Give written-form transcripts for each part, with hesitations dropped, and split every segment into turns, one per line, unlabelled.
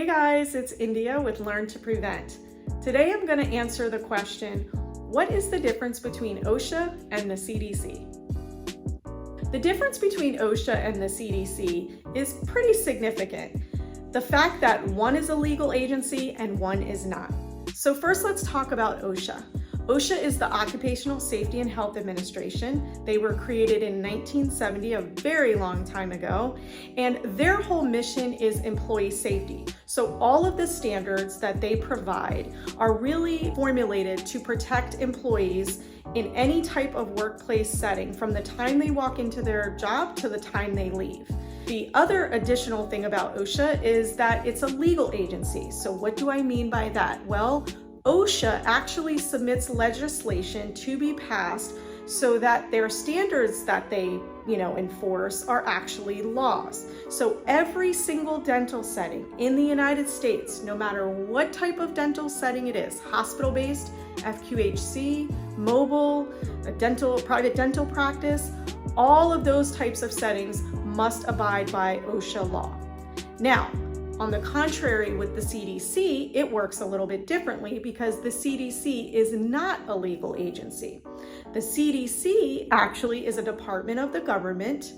Hey guys, it's India with Learn2Prevent. Today I'm going to answer the question, what is the difference between OSHA and the CDC? The difference between OSHA and the CDC is pretty significant. The fact that one is a legal agency and one is not. So first let's talk about OSHA. OSHA is the Occupational Safety and Health Administration. They were created in 1970, a very long time ago, and their whole mission is employee safety. So all of the standards that they provide are really formulated to protect employees in any type of workplace setting from the time they walk into their job to the time they leave. The other additional thing about OSHA is that it's a legal agency. So what do I mean by that? Well, OSHA actually submits legislation to be passed so that their standards that they enforce are actually laws. So every single dental setting in the United States, no matter what type of dental setting it is, hospital-based, FQHC, mobile, private dental practice, all of those types of settings must abide by OSHA law. Now, on the contrary, with the CDC, it works a little bit differently because the CDC is not a legal agency. The CDC actually is a department of the government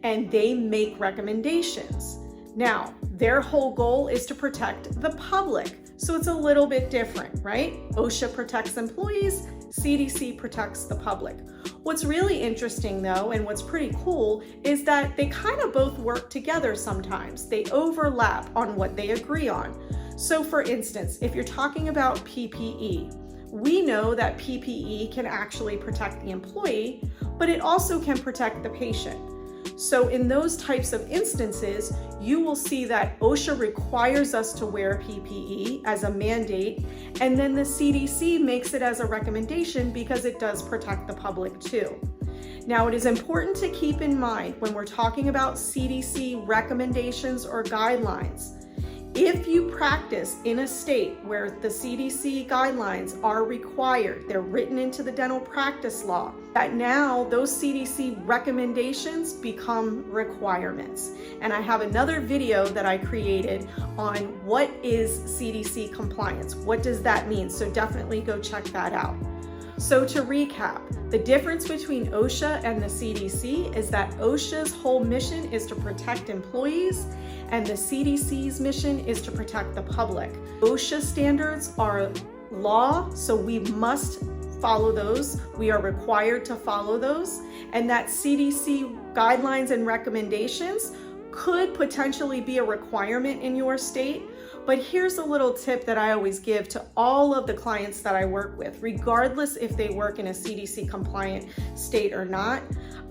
and they make recommendations. Now, their whole goal is to protect the public. So it's a little bit different, right? OSHA protects employees, CDC protects the public. What's really interesting though, and what's pretty cool, is that they kind of both work together sometimes. They overlap on what they agree on. So for instance, if you're talking about PPE, we know that PPE can actually protect the employee, but it also can protect the patient. So in those types of instances, you will see that OSHA requires us to wear PPE as a mandate, and then the CDC makes it as a recommendation because it does protect the public too. Now, it is important to keep in mind when we're talking about CDC recommendations or guidelines, if you practice in a state where the CDC guidelines are required, they're written into the dental practice law, that now those CDC recommendations become requirements. And I have another video that I created on what is CDC compliance. What does that mean? So definitely go check that out. So to recap, the difference between OSHA and the CDC is that OSHA's whole mission is to protect employees and the CDC's mission is to protect the public. OSHA standards are law, so we must follow those. We are required to follow those. And that CDC guidelines and recommendations could potentially be a requirement in your state. But here's a little tip that I always give to all of the clients that I work with, regardless if they work in a CDC compliant state or not.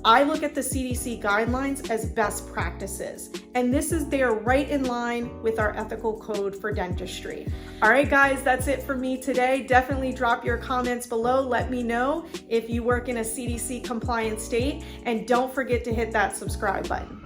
I look at the CDC guidelines as best practices, and they're right in line with our ethical code for dentistry. All right, guys, that's it for me today. Definitely drop your comments below. Let me know if you work in a CDC compliant state, and don't forget to hit that subscribe button.